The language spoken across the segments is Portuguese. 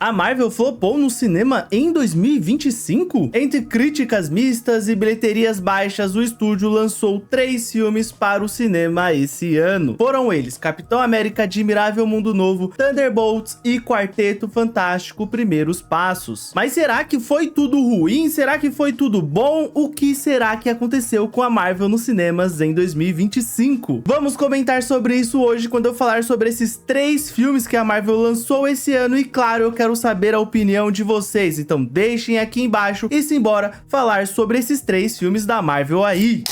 A Marvel flopou no cinema em 2025? Entre críticas mistas e bilheterias baixas, o estúdio lançou 3 filmes para o cinema esse ano. Foram eles Capitão América Admirável Mundo Novo, Thunderbolts e Quarteto Fantástico Primeiros Passos. Mas será que foi tudo ruim? Será que foi tudo bom? O que será que aconteceu com a Marvel nos cinemas em 2025? Vamos comentar sobre isso hoje quando eu falar sobre esses 3 filmes que a Marvel lançou esse ano e claro, eu quero saber a opinião de vocês, então deixem aqui embaixo e simbora falar sobre esses 3 filmes da Marvel aí.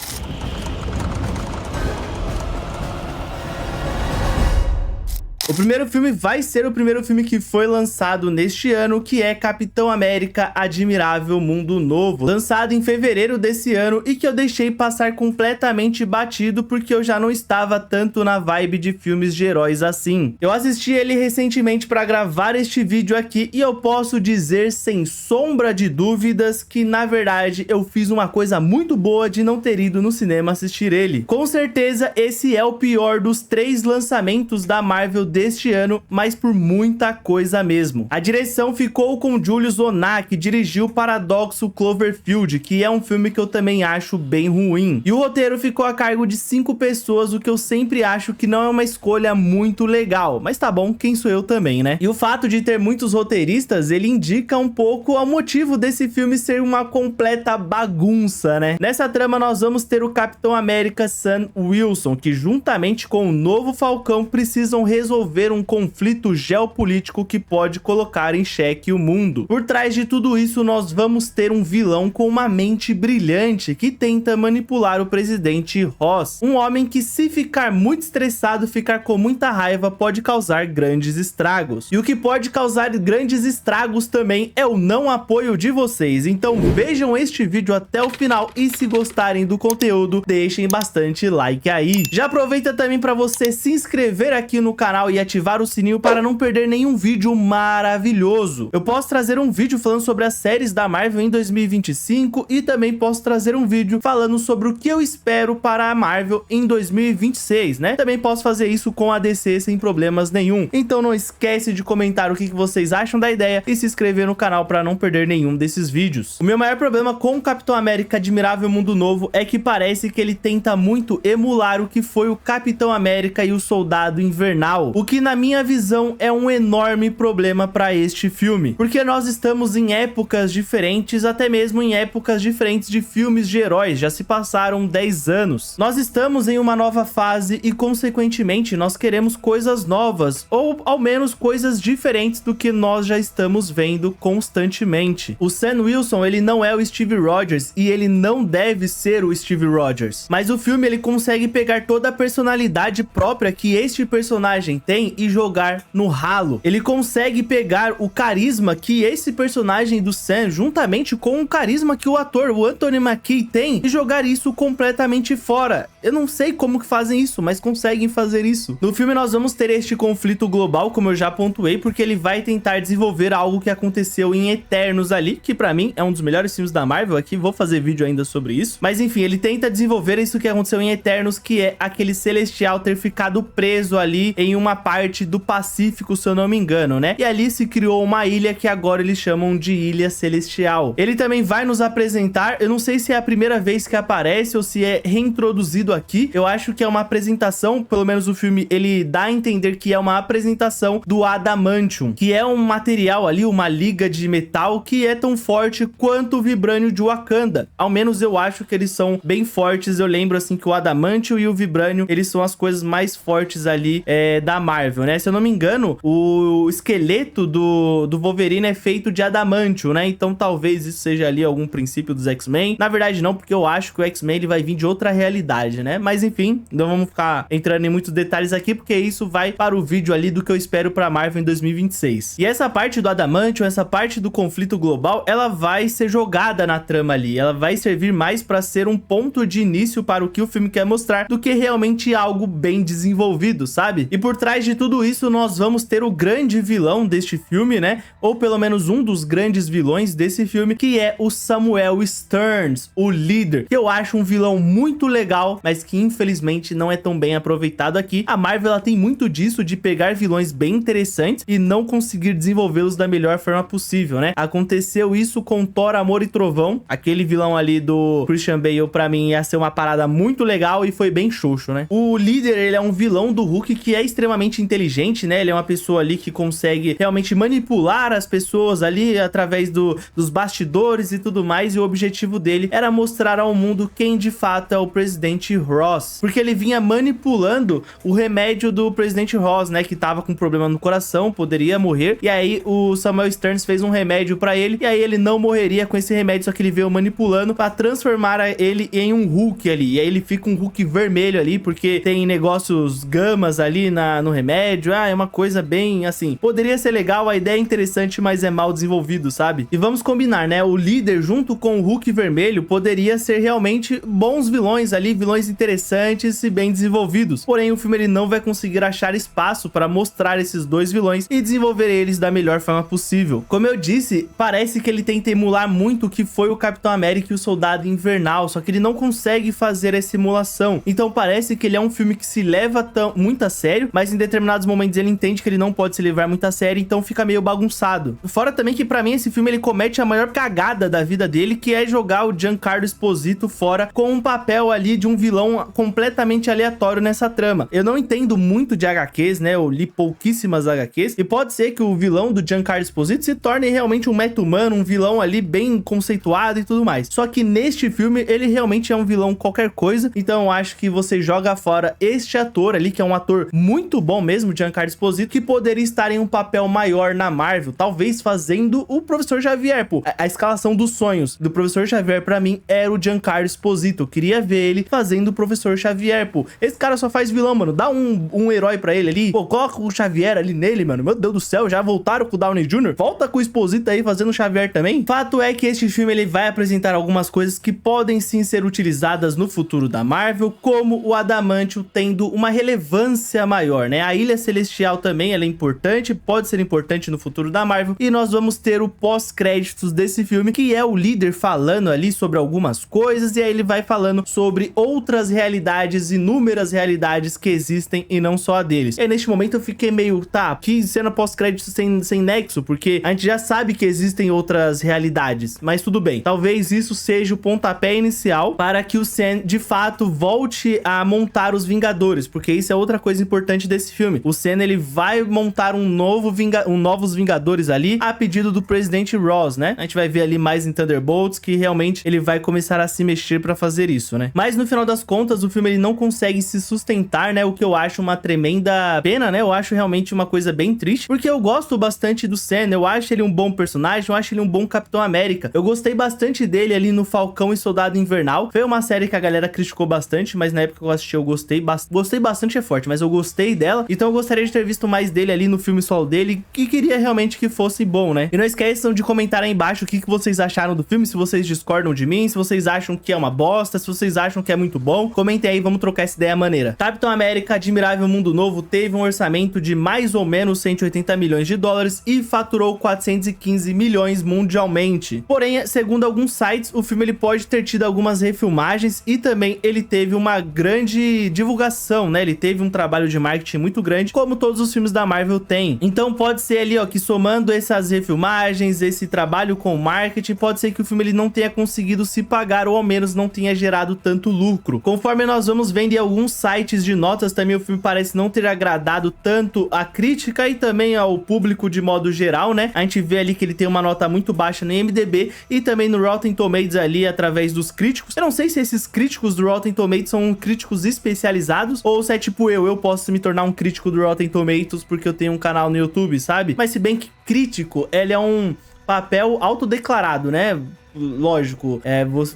O primeiro filme vai ser o primeiro filme que foi lançado neste ano, que é Capitão América Admirável Mundo Novo, lançado em fevereiro desse ano e que eu deixei passar completamente batido porque eu já não estava tanto na vibe de filmes de heróis assim. Eu assisti ele recentemente para gravar este vídeo aqui e eu posso dizer sem sombra de dúvidas que na verdade eu fiz uma coisa muito boa de não ter ido no cinema assistir ele. Com certeza esse é o pior dos 3 lançamentos da Marvel deste ano, mas por muita coisa mesmo. A direção ficou com Julius Onah, que dirigiu Paradoxo Cloverfield, que é um filme que eu também acho bem ruim. E o roteiro ficou a cargo de 5 pessoas, o que eu sempre acho que não é uma escolha muito legal. Mas tá bom, quem sou eu também, né? E o fato de ter muitos roteiristas, ele indica um pouco o motivo desse filme ser uma completa bagunça, né? Nessa trama nós vamos ter o Capitão América Sam Wilson, que juntamente com o novo Falcão precisam resolver um conflito geopolítico que pode colocar em xeque o mundo. Por trás de tudo isso, nós vamos ter um vilão com uma mente brilhante que tenta manipular o presidente Ross. Um homem que, se ficar muito estressado, ficar com muita raiva, pode causar grandes estragos. E o que pode causar grandes estragos também é o não apoio de vocês. Então vejam este vídeo até o final e se gostarem do conteúdo, deixem bastante like aí. Já aproveita também para você se inscrever aqui no canal e ativar o sininho para não perder nenhum vídeo maravilhoso. Eu posso trazer um vídeo falando sobre as séries da Marvel em 2025 e também posso trazer um vídeo falando sobre o que eu espero para a Marvel em 2026, né? Também posso fazer isso com a DC sem problemas nenhum. Então não esquece de comentar o que vocês acham da ideia e se inscrever no canal para não perder nenhum desses vídeos. O meu maior problema com o Capitão América Admirável Mundo Novo é que parece que ele tenta muito emular o que foi o Capitão América e o Soldado Invernal, o que na minha visão é um enorme problema para este filme, porque nós estamos em épocas diferentes, até mesmo em épocas diferentes de filmes de heróis, já se passaram 10 anos. Nós estamos em uma nova fase e consequentemente nós queremos coisas novas, ou ao menos coisas diferentes do que nós já estamos vendo constantemente. O Sam Wilson, ele não é o Steve Rogers e ele não deve ser o Steve Rogers, mas o filme ele consegue pegar toda a personalidade própria que este personagem tem e jogar no ralo. Ele consegue pegar o carisma que esse personagem do Sam, juntamente com o carisma que o ator, o Anthony Mackie, tem, e jogar isso completamente fora. Eu não sei como que fazem isso, mas conseguem fazer isso. No filme nós vamos ter este conflito global, como eu já pontuei, porque ele vai tentar desenvolver algo que aconteceu em Eternos ali, que pra mim é um dos melhores filmes da Marvel aqui, vou fazer vídeo ainda sobre isso. Mas enfim, ele tenta desenvolver isso que aconteceu em Eternos, que é aquele Celestial ter ficado preso ali em uma parte do Pacífico, se eu não me engano, né? E ali se criou uma ilha que agora eles chamam de Ilha Celestial. Ele também vai nos apresentar, eu não sei se é a primeira vez que aparece ou se é reintroduzido aqui, eu acho que é uma apresentação, pelo menos o filme ele dá a entender que é uma apresentação do Adamantium, que é um material ali, uma liga de metal que é tão forte quanto o Vibranium de Wakanda. Ao menos eu acho que eles são bem fortes, eu lembro assim que o Adamantium e o Vibranium, eles são as coisas mais fortes ali da Marvel, né? Se eu não me engano, o esqueleto do Wolverine é feito de adamantium, né? Então talvez isso seja ali algum princípio dos X-Men. Na verdade não, porque eu acho que o X-Men ele vai vir de outra realidade, né? Mas enfim, não vamos ficar entrando em muitos detalhes aqui, porque isso vai para o vídeo ali do que eu espero para Marvel em 2026. E essa parte do adamantium, essa parte do conflito global, ela vai ser jogada na trama ali. Ela vai servir mais para ser um ponto de início para o que o filme quer mostrar do que realmente algo bem desenvolvido, sabe? E por trás de tudo isso, nós vamos ter o grande vilão deste filme, né? Ou pelo menos um dos grandes vilões desse filme, que é o Samuel Sterns, o líder, que eu acho um vilão muito legal, mas que infelizmente não é tão bem aproveitado aqui. A Marvel, ela tem muito disso, de pegar vilões bem interessantes e não conseguir desenvolvê-los da melhor forma possível, né? Aconteceu isso com Thor, Amor e Trovão. Aquele vilão ali do Christian Bale, pra mim, ia ser uma parada muito legal e foi bem xoxo, né? O líder, ele é um vilão do Hulk que é extremamente inteligente, né? Ele é uma pessoa ali que consegue realmente manipular as pessoas ali através dos bastidores e tudo mais, e o objetivo dele era mostrar ao mundo quem de fato é o presidente Ross, porque ele vinha manipulando o remédio do presidente Ross, né? Que tava com problema no coração, poderia morrer, e aí o Samuel Stearns fez um remédio pra ele, e aí ele não morreria com esse remédio, só que ele veio manipulando pra transformar ele em um Hulk ali, e aí ele fica um Hulk vermelho ali, porque tem negócios gamas ali no remédio. É uma coisa bem assim, poderia ser legal, a ideia é interessante, mas é mal desenvolvido, sabe? E vamos combinar, né? O líder junto com o Hulk vermelho poderia ser realmente bons vilões ali, vilões interessantes e bem desenvolvidos, porém o filme ele não vai conseguir achar espaço para mostrar esses dois vilões e desenvolver eles da melhor forma possível. Como eu disse, parece que ele tenta emular muito o que foi o Capitão América e o Soldado Invernal, só que ele não consegue fazer essa emulação. Então parece que ele é um filme que se leva muito a sério, mas em determinados momentos ele entende que ele não pode se levar muito a sério, então fica meio bagunçado. Fora também que pra mim esse filme ele comete a maior cagada da vida dele, que é jogar o Giancarlo Esposito fora com um papel ali de um vilão completamente aleatório nessa trama. Eu não entendo muito de HQs, né? Eu li pouquíssimas HQs, e pode ser que o vilão do Giancarlo Esposito se torne realmente um meta-humano, um vilão ali bem conceituado e tudo mais. Só que neste filme ele realmente é um vilão qualquer coisa, então eu acho que você joga fora este ator ali, que é um ator muito bom mesmo, Giancarlo Esposito, que poderia estar em um papel maior na Marvel, talvez fazendo o Professor Xavier, pô. A escalação dos sonhos do Professor Xavier pra mim era o Giancarlo Esposito. Eu queria ver ele fazendo o Professor Xavier, pô. Esse cara só faz vilão, mano. Dá um herói pra ele ali, pô, coloca o Xavier ali nele, mano. Meu Deus do céu, já voltaram com o Downey Jr.? Volta com o Esposito aí fazendo o Xavier também. Fato é que este filme ele vai apresentar algumas coisas que podem sim ser utilizadas no futuro da Marvel, como o Adamantium tendo uma relevância maior, né? A Ilha Celestial também, ela é importante, pode ser importante no futuro da Marvel, e nós vamos ter o pós-créditos desse filme, que é o líder falando ali sobre algumas coisas, e aí ele vai falando sobre outras realidades, inúmeras realidades que existem e não só a deles. E neste momento eu fiquei meio, tá, que cena pós-créditos sem nexo, porque a gente já sabe que existem outras realidades, mas tudo bem, talvez isso seja o pontapé inicial para que o Sam de fato volte a montar os Vingadores, porque isso é outra coisa importante desse filme. O Sam ele vai montar novos Vingadores ali a pedido do presidente Ross, né? A gente vai ver ali mais em Thunderbolts que realmente ele vai começar a se mexer para fazer isso, né? Mas no final das contas o filme ele não consegue se sustentar, né? O que eu acho uma tremenda pena, né? Eu acho realmente uma coisa bem triste, porque eu gosto bastante do Sam, eu acho ele um bom personagem, eu acho ele um bom Capitão América. Eu gostei bastante dele ali no Falcão e Soldado Invernal. Foi uma série que a galera criticou bastante, mas na época que eu assisti eu gostei bastante, é forte, mas eu gostei dela, então eu gostaria de ter visto mais dele ali no filme solo dele, que queria realmente que fosse bom, né? E não esqueçam de comentar aí embaixo o que vocês acharam do filme, se vocês discordam de mim, se vocês acham que é uma bosta, se vocês acham que é muito bom, comentem aí, vamos trocar essa ideia maneira. Capitão América Admirável Mundo Novo teve um orçamento de mais ou menos 180 milhões de dólares e faturou 415 milhões mundialmente. Porém, segundo alguns sites, o filme ele pode ter tido algumas refilmagens e também ele teve uma grande divulgação, né? Ele teve um trabalho de marketing muito grande, como todos os filmes da Marvel têm. Então pode ser ali, ó, que somando essas refilmagens, esse trabalho com marketing, pode ser que o filme ele não tenha conseguido se pagar, ou ao menos não tenha gerado tanto lucro. Conforme nós vamos vendo em alguns sites de notas também, o filme parece não ter agradado tanto a crítica e também ao público de modo geral, né? A gente vê ali que ele tem uma nota muito baixa no IMDb e também no Rotten Tomatoes ali através dos críticos. Eu não sei se esses críticos do Rotten Tomatoes são críticos especializados ou se é tipo eu posso me tornar um crítico do Rotten Tomatoes porque eu tenho um canal no YouTube, sabe? Mas se bem que crítico, ele é um papel autodeclarado, né? Lógico,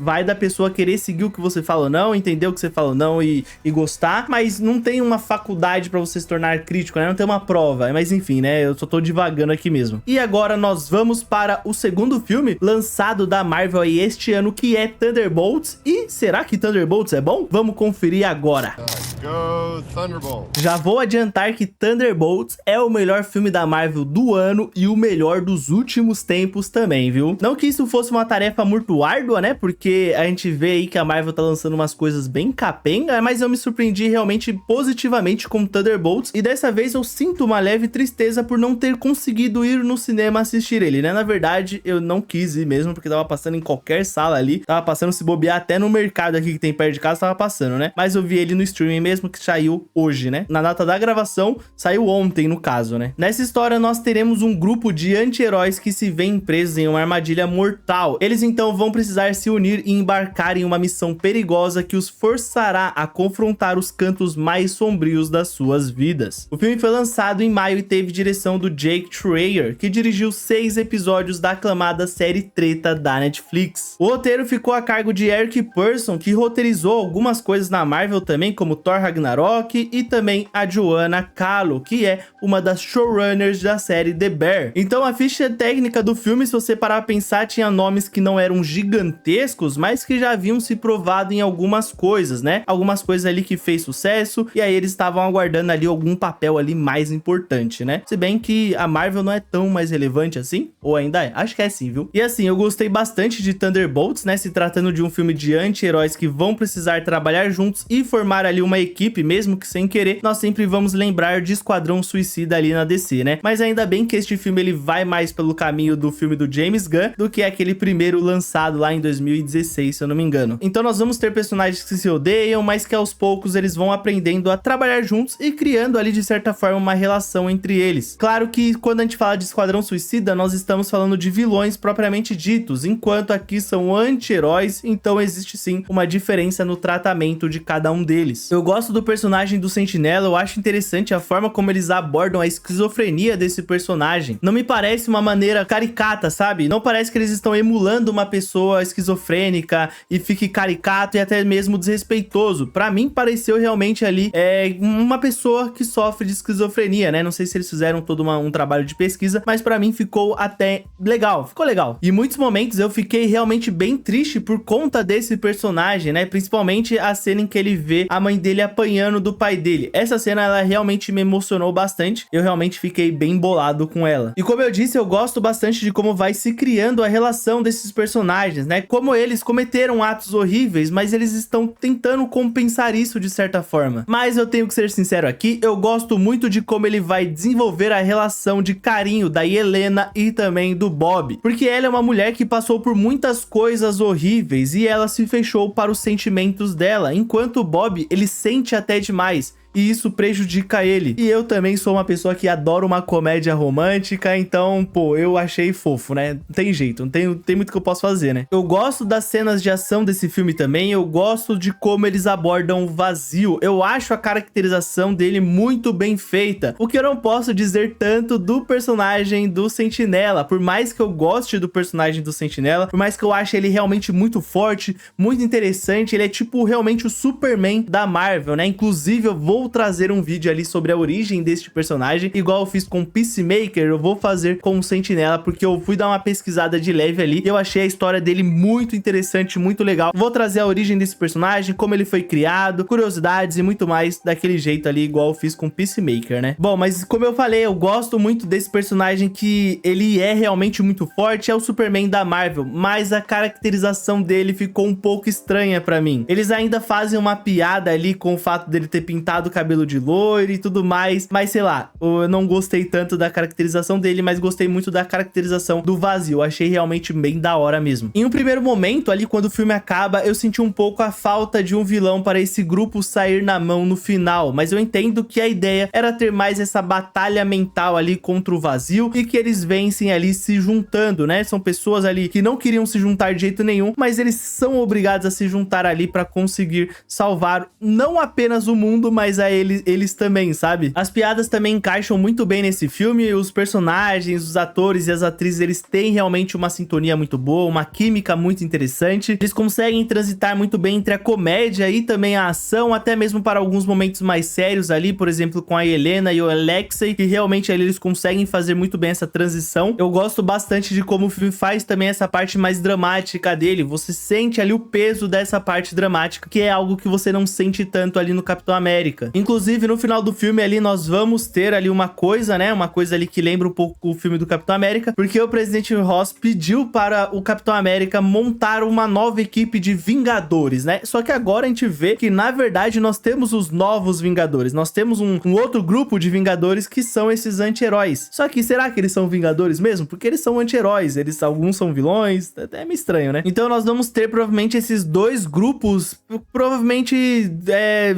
vai da pessoa querer seguir o que você fala ou não, entender o que você fala ou não e gostar, mas não tem uma faculdade pra você se tornar crítico, né? Não tem uma prova, mas enfim, né? Eu só tô divagando aqui mesmo. E agora nós vamos para o segundo filme lançado da Marvel aí este ano, que é Thunderbolts. E será que Thunderbolts é bom? Vamos conferir agora. Go Thunderbolts. Já vou adiantar que Thunderbolts é o melhor filme da Marvel do ano e o melhor dos últimos tempos também, viu? Não que isso fosse uma tarefa tarefa muito árdua, né? Porque a gente vê aí que a Marvel tá lançando umas coisas bem capenga, mas eu me surpreendi realmente positivamente com Thunderbolts, e dessa vez eu sinto uma leve tristeza por não ter conseguido ir no cinema assistir ele, né? Na verdade, eu não quis ir mesmo, porque tava passando em qualquer sala ali, tava passando, se bobear até no mercado aqui que tem perto de casa, tava passando, né? Mas eu vi ele no streaming mesmo, que saiu hoje, né? Na data da gravação, saiu ontem, no caso, né? Nessa história, nós teremos um grupo de anti-heróis que se veem presos em uma armadilha mortal. Eles então vão precisar se unir e embarcar em uma missão perigosa que os forçará a confrontar os cantos mais sombrios das suas vidas. O filme foi lançado em maio e teve direção do Jake Schreier, que dirigiu 6 episódios da aclamada série Treta da Netflix. O roteiro ficou a cargo de Eric Pearson, que roteirizou algumas coisas na Marvel também, como Thor Ragnarok, e também a Joanna Kahlo, que é uma das showrunners da série The Bear. Então a ficha técnica do filme, se você parar a pensar, tinha nomes que não eram gigantescos, mas que já haviam se provado em algumas coisas, né? Algumas coisas ali que fez sucesso, e aí eles estavam aguardando ali algum papel ali mais importante, né? Se bem que a Marvel não é tão mais relevante assim, ou ainda é? Acho que é sim, viu? E assim, eu gostei bastante de Thunderbolts, né? Se tratando de um filme de anti-heróis que vão precisar trabalhar juntos e formar ali uma equipe, mesmo que sem querer, nós sempre vamos lembrar de Esquadrão Suicida ali na DC, né? Mas ainda bem que este filme ele vai mais pelo caminho do filme do James Gunn do que aquele primeiro lançado lá em 2016, se eu não me engano. Então nós vamos ter personagens que se odeiam, mas que aos poucos eles vão aprendendo a trabalhar juntos e criando ali de certa forma uma relação entre eles. Claro que quando a gente fala de Esquadrão Suicida, nós estamos falando de vilões propriamente ditos, enquanto aqui são anti-heróis, então existe sim uma diferença no tratamento de cada um deles. Eu gosto do personagem do Sentinela, eu acho interessante a forma como eles abordam a esquizofrenia desse personagem. Não me parece uma maneira caricata, sabe? Não parece que eles estão emulando uma pessoa esquizofrênica e fique caricato e até mesmo desrespeitoso. Pra mim, pareceu realmente ali uma pessoa que sofre de esquizofrenia, né? Não sei se eles fizeram todo um trabalho de pesquisa, mas pra mim ficou até legal. Ficou legal. E em muitos momentos eu fiquei realmente bem triste por conta desse personagem, né? Principalmente a cena em que ele vê a mãe dele apanhando do pai dele. Essa cena, ela realmente me emocionou bastante. Eu realmente fiquei bem bolado com ela. E como eu disse, eu gosto bastante de como vai se criando a relação desses personagens, né? Como eles cometeram atos horríveis, mas eles estão tentando compensar isso de certa forma. Mas eu tenho que ser sincero aqui, eu gosto muito de como ele vai desenvolver a relação de carinho da Helena e também do Bob. Porque ela é uma mulher que passou por muitas coisas horríveis e ela se fechou para os sentimentos dela, enquanto o Bob, ele sente até demais. E isso prejudica ele. E eu também sou uma pessoa que adora uma comédia romântica, então, pô, eu achei fofo, né? Não tem jeito, não tem muito que eu posso fazer, né? Eu gosto das cenas de ação desse filme também, eu gosto de como eles abordam o vazio. Eu acho a caracterização dele muito bem feita, o que eu não posso dizer tanto do personagem do Sentinela. Por mais que eu goste do personagem do Sentinela, por mais que eu ache ele realmente muito forte, muito interessante, ele é tipo realmente o Superman da Marvel, né? Inclusive, eu vou trazer um vídeo ali sobre a origem deste personagem, igual eu fiz com Peacemaker, eu vou fazer com o Sentinela, porque eu fui dar uma pesquisada de leve ali, e eu achei a história dele muito interessante, muito legal. Vou trazer a origem desse personagem, como ele foi criado, curiosidades e muito mais daquele jeito ali, igual eu fiz com Peacemaker, né? Bom, mas como eu falei, eu gosto muito desse personagem, que ele é realmente muito forte, é o Superman da Marvel, mas a caracterização dele ficou um pouco estranha pra mim. Eles ainda fazem uma piada ali com o fato dele ter pintado cabelo de loiro e tudo mais, mas sei lá, eu não gostei tanto da caracterização dele, mas gostei muito da caracterização do vazio, achei realmente bem da hora mesmo. Em um primeiro momento ali, quando o filme acaba, eu senti um pouco a falta de um vilão para esse grupo sair na mão no final, mas eu entendo que a ideia era ter mais essa batalha mental ali contra o vazio e que eles vencem ali se juntando, né? São pessoas ali que não queriam se juntar de jeito nenhum, mas eles são obrigados a se juntar ali para conseguir salvar não apenas o mundo, mas a eles também, sabe? As piadas também encaixam muito bem nesse filme, os personagens, os atores e as atrizes, eles têm realmente uma sintonia muito boa, uma química muito interessante, eles conseguem transitar muito bem entre a comédia e também a ação, até mesmo para alguns momentos mais sérios ali, por exemplo, com a Helena e o Alexei, que realmente ali eles conseguem fazer muito bem essa transição. Eu gosto bastante de como o filme faz também essa parte mais dramática dele, você sente ali o peso dessa parte dramática, que é algo que você não sente tanto ali no Capitão América. nada. Inclusive, no final do filme ali, nós vamos ter ali uma coisa, né? Uma coisa ali que lembra um pouco o filme do Capitão América, porque o presidente Ross pediu para o Capitão América montar uma nova equipe de Vingadores, né? Só que agora a gente vê que, na verdade, nós temos os novos Vingadores. Nós temos um outro grupo de Vingadores que são esses anti-heróis. Só que será que eles são Vingadores mesmo? Porque eles são anti-heróis, alguns são vilões, é meio estranho, né? Então nós vamos ter provavelmente esses dois grupos, provavelmente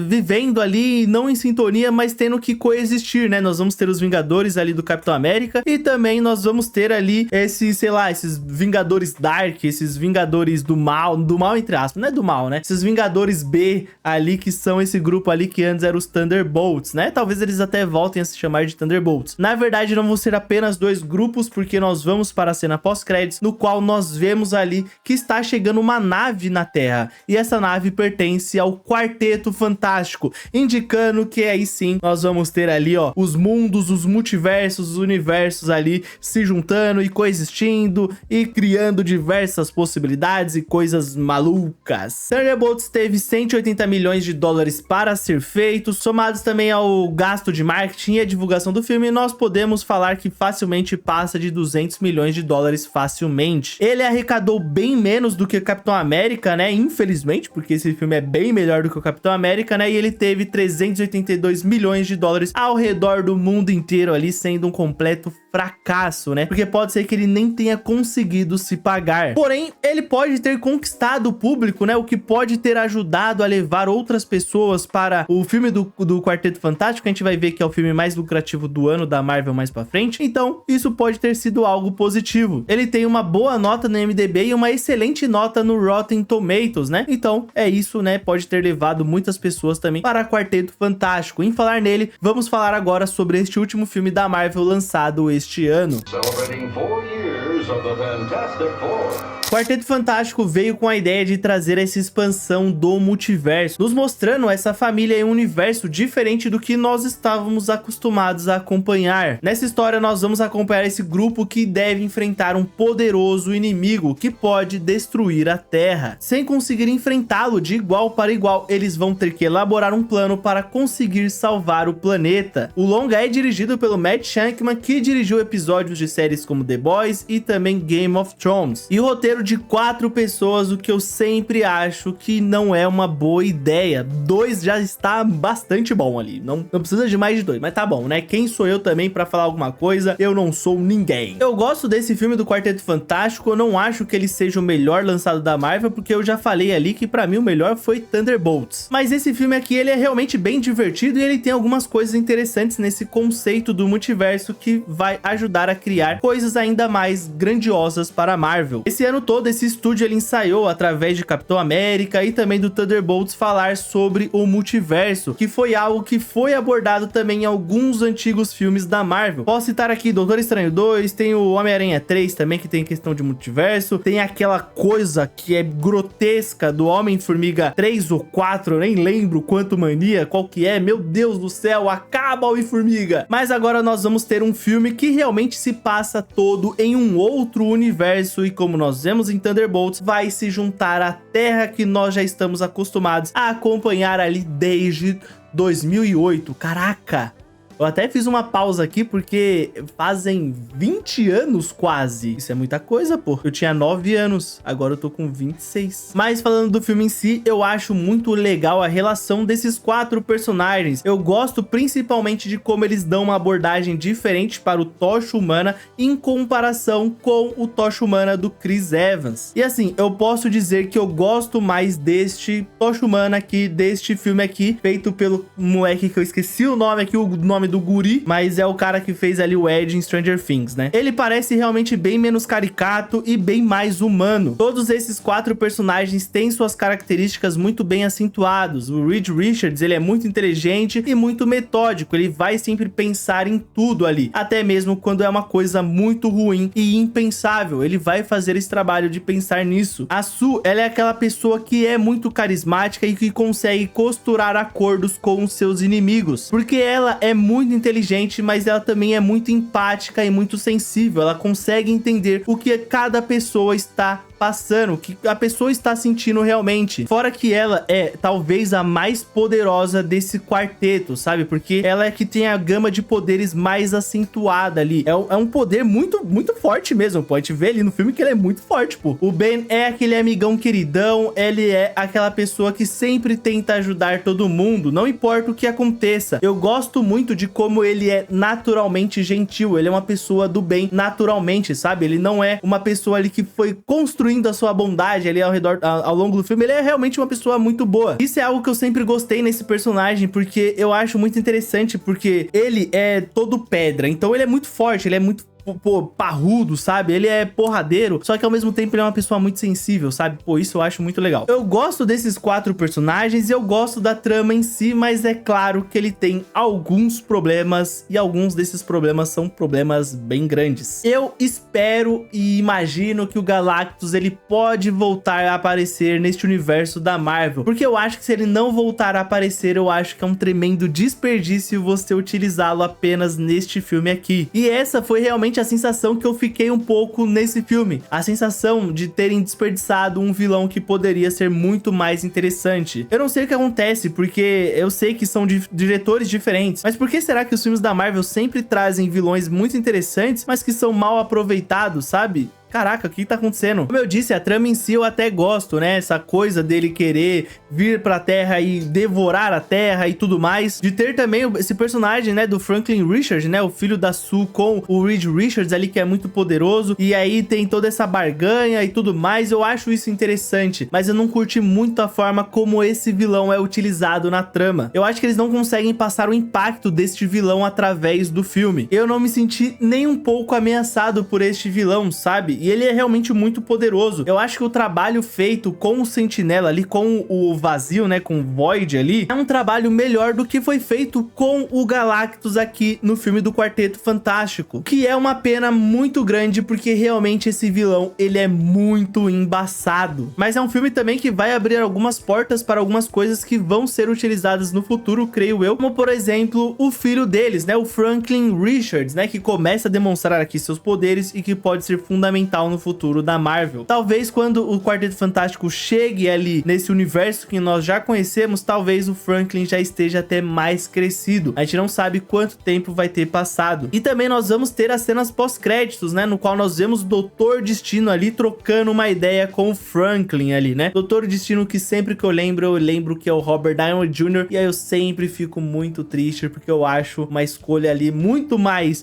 vivendo ali, não em sintonia, mas tendo que coexistir, né? Nós vamos ter os Vingadores ali do Capitão América e também nós vamos ter ali esses, sei lá, esses Vingadores Dark, esses Vingadores do mal entre aspas, não é do mal, né? Esses Vingadores B ali, que são esse grupo ali que antes eram os Thunderbolts, né? Talvez eles até voltem a se chamar de Thunderbolts. Na verdade, não vão ser apenas dois grupos, porque nós vamos para a cena pós-créditos, no qual nós vemos ali que está chegando uma nave na Terra, e essa nave pertence ao Quarteto Fantástico, indicando que aí sim nós vamos ter ali, ó, os mundos, os multiversos, os universos ali se juntando e coexistindo e criando diversas possibilidades e coisas malucas. Thunderbolts teve 180 milhões de dólares para ser feito, somados também ao gasto de marketing e a divulgação do filme, nós podemos falar que facilmente passa de 200 milhões de dólares facilmente. Ele arrecadou bem menos do que o Capitão América, né? Infelizmente, porque esse filme é bem melhor do que o Capitão América, né? E ele teve 382 milhões de dólares ao redor do mundo inteiro ali, sendo um completo fracasso, né? Porque pode ser que ele nem tenha conseguido se pagar. Porém, ele pode ter conquistado o público, né? O que pode ter ajudado a levar outras pessoas para o filme do Quarteto Fantástico. A gente vai ver que é o filme mais lucrativo do ano da Marvel mais pra frente. Então, isso pode ter sido algo positivo. Ele tem uma boa nota no IMDb e uma excelente nota no Rotten Tomatoes, né? Então, é isso, né? Pode ter levado muitas pessoas também para Quarteto Fantástico. Em falar nele, vamos falar agora sobre este último filme da Marvel lançado este ano. Celebrating 4 years of the Fantastic Four. Quarteto Fantástico veio com a ideia de trazer essa expansão do multiverso, nos mostrando essa família em um universo diferente do que nós estávamos acostumados a acompanhar. Nessa história nós vamos acompanhar esse grupo que deve enfrentar um poderoso inimigo que pode destruir a Terra. Sem conseguir enfrentá-lo de igual para igual, eles vão ter que elaborar um plano para conseguir salvar o planeta. O longa é dirigido pelo Matt Shakman, que dirigiu episódios de séries como The Boys e também Game of Thrones. E o roteiro de 4 pessoas, o que eu sempre acho que não é uma boa ideia. 2 já está bastante bom ali, não precisa de mais de 2, mas tá bom, né? Quem sou eu também pra falar alguma coisa? Eu não sou ninguém. Eu gosto desse filme do Quarteto Fantástico, eu não acho que ele seja o melhor lançado da Marvel, porque eu já falei ali que pra mim o melhor foi Thunderbolts. Mas esse filme aqui, ele é realmente bem divertido e ele tem algumas coisas interessantes nesse conceito do multiverso que vai ajudar a criar coisas ainda mais grandiosas para a Marvel. Esse ano todo, esse estúdio ele ensaiou através de Capitão América e também do Thunderbolts falar sobre o multiverso, que foi algo que foi abordado também em alguns antigos filmes da Marvel. Posso citar aqui Doutor Estranho 2, tem o Homem-Aranha 3 também, que tem questão de multiverso, tem aquela coisa que é grotesca do Homem-Formiga 3 ou 4, eu nem lembro quanto mania, qual que é, meu Deus do céu, acaba Homem-Formiga! Mas agora nós vamos ter um filme que realmente se passa todo em um outro universo e, como nós vemos em Thunderbolts, vai se juntar à Terra que nós já estamos acostumados a acompanhar ali desde 2008. Caraca! Eu até fiz uma pausa aqui porque fazem 20 anos quase. Isso é muita coisa, pô. Eu tinha 9 anos, agora eu tô com 26. Mas falando do filme em si, eu acho muito legal a relação desses 4 personagens. Eu gosto principalmente de como eles dão uma abordagem diferente para o Tocha Humana em comparação com o Tocha Humana do Chris Evans. E assim, eu posso dizer que eu gosto mais deste Tocha Humana aqui, deste filme aqui, feito pelo moleque que eu esqueci o nome aqui, o nome do guri, mas é o cara que fez ali o Ed em Stranger Things, né? Ele parece realmente bem menos caricato e bem mais humano. Todos esses 4 personagens têm suas características muito bem acentuadas. O Reed Richards, ele é muito inteligente e muito metódico, ele vai sempre pensar em tudo ali, até mesmo quando é uma coisa muito ruim e impensável, ele vai fazer esse trabalho de pensar nisso. A Sue, ela é aquela pessoa que é muito carismática e que consegue costurar acordos com os seus inimigos, porque ela é muito inteligente, mas ela também é muito empática e muito sensível. Ela consegue entender o que cada pessoa está passando, o que a pessoa está sentindo realmente. Fora que ela é talvez a mais poderosa desse quarteto, sabe? Porque ela é que tem a gama de poderes mais acentuada ali. É um poder muito, muito forte mesmo. Pode ver ali no filme que ele é muito forte, pô. O Ben é aquele amigão queridão, ele é aquela pessoa que sempre tenta ajudar todo mundo, não importa o que aconteça. Eu gosto muito de como ele é naturalmente gentil, ele é uma pessoa do bem naturalmente, sabe? Ele não é uma pessoa ali que foi construindo a sua bondade ali ao longo do filme, ele é realmente uma pessoa muito boa. Isso é algo que eu sempre gostei nesse personagem, porque eu acho muito interessante, porque ele é todo pedra, então ele é muito forte, ele é muito pô, parrudo, sabe? Ele é porradeiro, só que ao mesmo tempo ele é uma pessoa muito sensível, sabe? Pô, isso eu acho muito legal. Eu gosto desses 4 personagens e eu gosto da trama em si, mas é claro que ele tem alguns problemas e alguns desses problemas são problemas bem grandes. Eu espero e imagino que o Galactus, ele pode voltar a aparecer neste universo da Marvel, porque eu acho que se ele não voltar a aparecer, eu acho que é um tremendo desperdício você utilizá-lo apenas neste filme aqui. E essa foi realmente a sensação que eu fiquei um pouco nesse filme. A sensação de terem desperdiçado um vilão que poderia ser muito mais interessante. Eu não sei o que acontece, porque eu sei que são diretores diferentes, mas por que será que os filmes da Marvel sempre trazem vilões muito interessantes, mas que são mal aproveitados, sabe? Caraca, o que tá acontecendo? Como eu disse, a trama em si eu até gosto, né? Essa coisa dele querer vir pra Terra e devorar a Terra e tudo mais. De ter também esse personagem, né? Do Franklin Richards, né? O filho da Sue com o Reed Richards ali, que é muito poderoso. E aí tem toda essa barganha e tudo mais. Eu acho isso interessante. Mas eu não curti muito a forma como esse vilão é utilizado na trama. Eu acho que eles não conseguem passar o impacto deste vilão através do filme. Eu não me senti nem um pouco ameaçado por este vilão, sabe? E ele é realmente muito poderoso. Eu acho que o trabalho feito com o Sentinela ali, com o Vazio, né, com o Void ali, é um trabalho melhor do que foi feito com o Galactus aqui no filme do Quarteto Fantástico, que é uma pena muito grande, porque realmente esse vilão, ele é muito embaçado. Mas é um filme também que vai abrir algumas portas para algumas coisas que vão ser utilizadas no futuro, creio eu, como por exemplo, o filho deles, né, o Franklin Richards, né, que começa a demonstrar aqui seus poderes e que pode ser fundamental no futuro da Marvel. Talvez quando o Quarteto Fantástico chegue ali nesse universo que nós já conhecemos, talvez o Franklin já esteja até mais crescido. A gente não sabe quanto tempo vai ter passado. E também nós vamos ter as cenas pós-créditos, né, no qual nós vemos o Doutor Destino ali trocando uma ideia com o Franklin ali, né? Doutor Destino que sempre que eu lembro que é o Robert Downey Jr. E aí eu sempre fico muito triste, porque eu acho uma escolha ali muito mais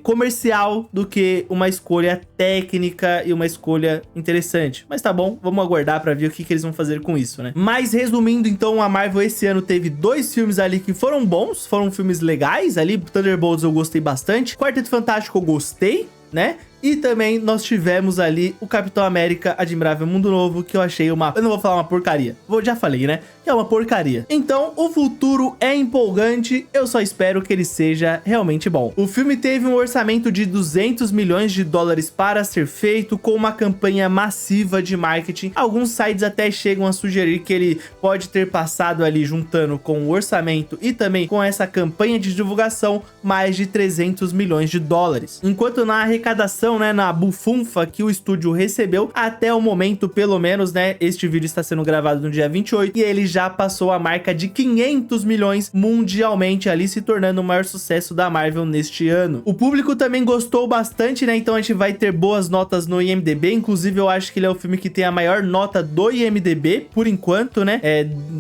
comercial do que uma escolha técnica e uma escolha interessante. Mas tá bom, vamos aguardar pra ver o que eles vão fazer com isso, né? Mas resumindo, então, a Marvel esse ano teve 2 filmes ali que foram bons, foram filmes legais ali. Thunderbolts eu gostei bastante, Quarteto Fantástico eu gostei, né? E também nós tivemos ali o Capitão América Admirável Mundo Novo, que eu achei eu não vou falar uma porcaria, já falei, né? Que é uma porcaria. Então, o futuro é empolgante, eu só espero que ele seja realmente bom. O filme teve um orçamento de 200 milhões de dólares para ser feito, com uma campanha massiva de marketing. Alguns sites até chegam a sugerir que ele pode ter passado ali, juntando com o orçamento e também com essa campanha de divulgação, mais de 300 milhões de dólares. Enquanto na arrecadação, né, na bufunfa que o estúdio recebeu, até o momento, pelo menos, né, este vídeo está sendo gravado no dia 28 e ele já passou a marca de 500 milhões mundialmente ali, se tornando o maior sucesso da Marvel neste ano. O público também gostou bastante, né, então a gente vai ter boas notas no IMDb, inclusive eu acho que ele é o filme que tem a maior nota do IMDb, por enquanto, né,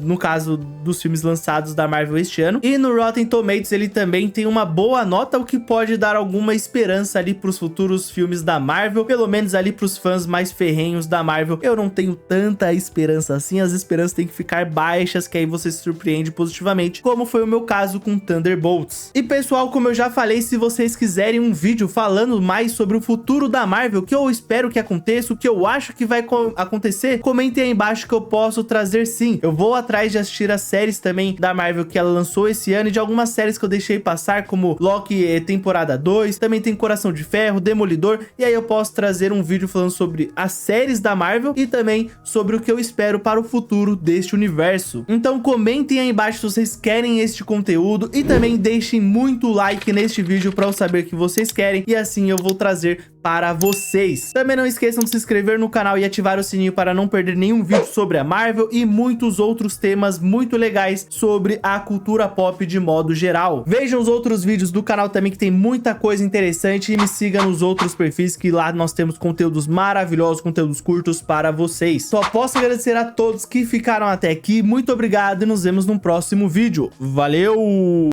no caso dos filmes lançados da Marvel este ano. E no Rotten Tomatoes ele também tem uma boa nota, o que pode dar alguma esperança ali para os futuros filmes da Marvel, pelo menos ali pros fãs mais ferrenhos da Marvel. Eu não tenho tanta esperança assim, as esperanças têm que ficar baixas, que aí você se surpreende positivamente, como foi o meu caso com Thunderbolts. E pessoal, como eu já falei, se vocês quiserem um vídeo falando mais sobre o futuro da Marvel, que eu espero que aconteça, o que eu acho que vai acontecer, comentem aí embaixo que eu posso trazer sim. Eu vou atrás de assistir as séries também da Marvel que ela lançou esse ano e de algumas séries que eu deixei passar, como Loki temporada 2, também tem Coração de Ferro, Demolidor, e aí eu posso trazer um vídeo falando sobre as séries da Marvel e também sobre o que eu espero para o futuro deste universo. Então comentem aí embaixo se vocês querem este conteúdo e também deixem muito like neste vídeo para eu saber que vocês querem, e assim eu vou trazer para vocês. Também não esqueçam de se inscrever no canal e ativar o sininho para não perder nenhum vídeo sobre a Marvel e muitos outros temas muito legais sobre a cultura pop de modo geral. Vejam os outros vídeos do canal também, que tem muita coisa interessante, e me siga nos outros perfis, que lá nós temos conteúdos maravilhosos, conteúdos curtos para vocês. Só posso agradecer a todos que ficaram até aqui, muito obrigado e nos vemos no próximo vídeo. Valeu!